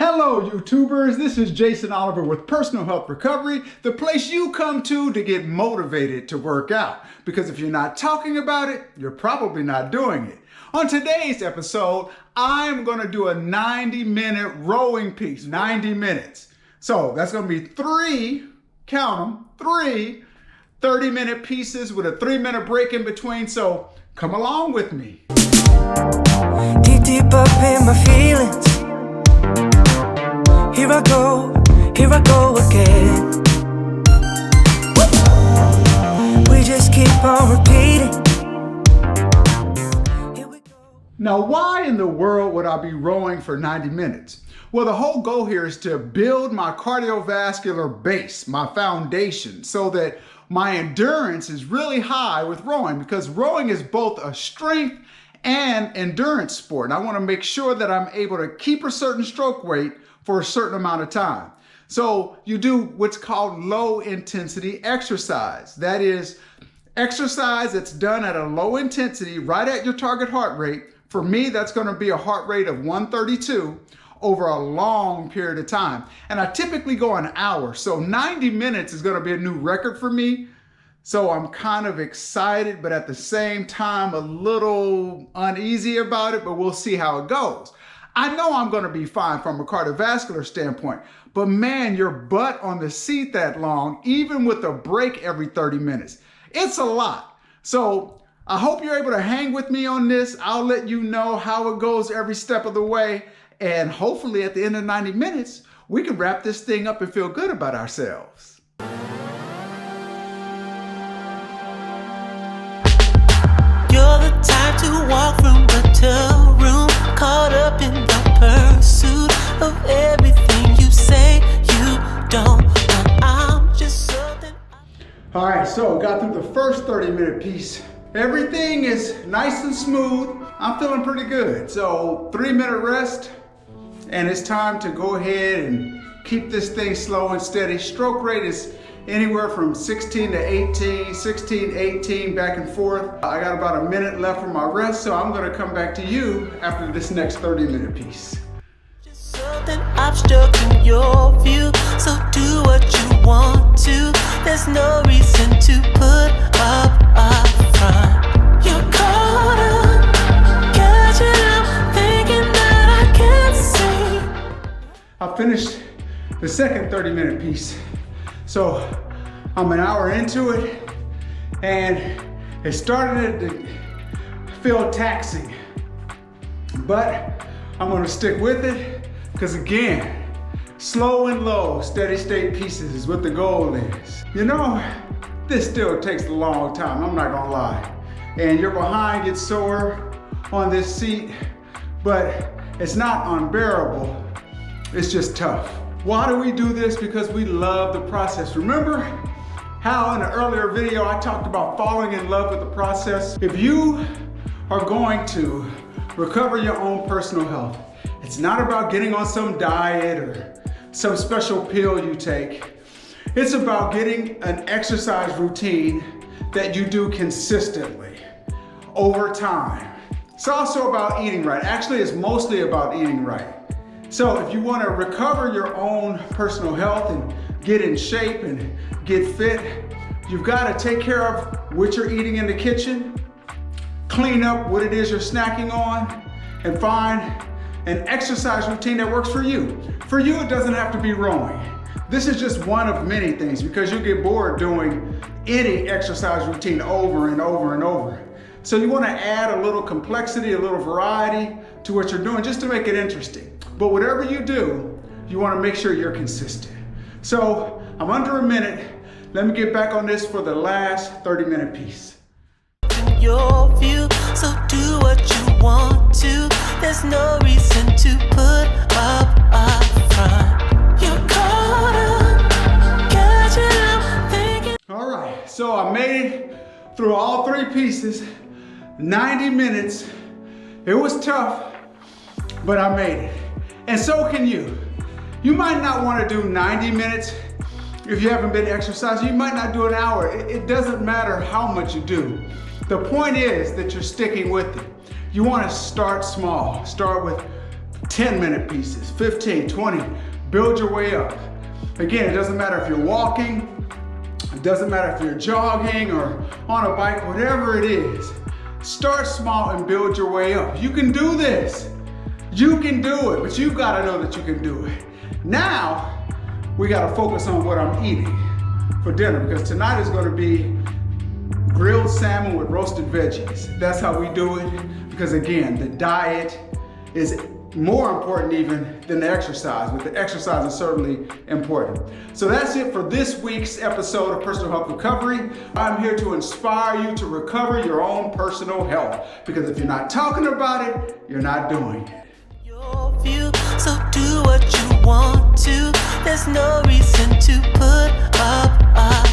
Hello YouTubers, this is Jason Oliver with Personal Health Recovery, the place you come to get motivated to work out. Because if you're not talking about it, you're probably not doing it. On today's episode, I'm gonna do a 90-minute rowing piece, 90 minutes. So that's gonna be three 30-minute pieces with a 3-minute break in between, so come along with me. Deep up in my feelings. Here I go again. We just keep on repeating. Here we go. Now, why in the world would I be rowing for 90 minutes? Well, the whole goal here is to build my cardiovascular base, my foundation, so that my endurance is really high with rowing, because rowing is both a strength and endurance sport. And I want to make sure that I'm able to keep a certain stroke weight for a certain amount of time. So you do what's called low intensity exercise. That is exercise that's done at a low intensity, right at your target heart rate. For me, that's going to be a heart rate of 132 over a long period of time. And I typically go an hour. So 90 minutes is going to be a new record for me. So I'm kind of excited, but at the same time, a little uneasy about it, but we'll see how it goes. I know I'm gonna be fine from a cardiovascular standpoint, but man, your butt on the seat that long, even with a break every 30 minutes, it's a lot. So I hope you're able to hang with me on this. I'll let you know how it goes every step of the way. And hopefully at the end of 90 minutes, we can wrap this thing up and feel good about ourselves. You're the type to walk from room to room, caught up in the pursuit of everything you say you don't. But I'm just something. All right, so got through the first 30-minute piece. Everything is nice and smooth. I'm feeling pretty good. So 3-minute rest, and it's time to go ahead and keep this thing slow and steady. Stroke rate is anywhere from 16 to 18, 16, 18, back and forth. I got about a minute left for my rest, so I'm gonna come back to you after this next 30-minute piece. Just something obstructing your view, so do what you want to. There's no reason to put up a front. You're caught up, catching up, thinking that I can't see. I finished the second 30-minute piece. So I'm an hour into it, and it's starting to feel taxing, but I'm gonna stick with it, because again, slow and low, steady state pieces is what the goal is. You know, this still takes a long time, I'm not gonna lie. And your behind gets sore on this seat, but it's not unbearable, it's just tough. Why do we do this? Because we love the process. Remember how in an earlier video I talked about falling in love with the process? If you are going to recover your own personal health, it's not about getting on some diet or some special pill you take. It's about getting an exercise routine that you do consistently over time. It's also about eating right. Actually, it's mostly about eating right. So if you want to recover your own personal health and get in shape and get fit, you've got to take care of what you're eating in the kitchen, clean up what it is you're snacking on, and find an exercise routine that works for you. For you, it doesn't have to be rowing. This is just one of many things, because you'll get bored doing any exercise routine over and over and over. So you want to add a little complexity, a little variety to what you're doing, just to make it interesting. But whatever you do, you want to make sure you're consistent. So I'm under a minute. Let me get back on this for the last 30-minute piece. Your view, so do what you want to. There's no reason to put up a front. You're caught up, catching up, thinking. All right, so I made it through all 3 pieces, 90 minutes. It was tough, but I made it. And so can you. You might not want to do 90 minutes if you haven't been exercising. You might not do an hour. It doesn't matter how much you do. The point is that you're sticking with it. You want to start small. Start with 10-minute pieces, 15, 20, build your way up. Again, it doesn't matter if you're walking, it doesn't matter if you're jogging or on a bike, whatever it is. Start small and build your way up. You can do this. You can do it, but you've got to know that you can do it. Now, we got to focus on what I'm eating for dinner, because tonight is going to be grilled salmon with roasted veggies. That's how we do it, because again, the diet is more important even than the exercise, but the exercise is certainly important. So that's it for this week's episode of Personal Health Recovery. I'm here to inspire you to recover your own personal health, because if you're not talking about it, you're not doing it. Your view, so do what you want to. There's no reason to put up a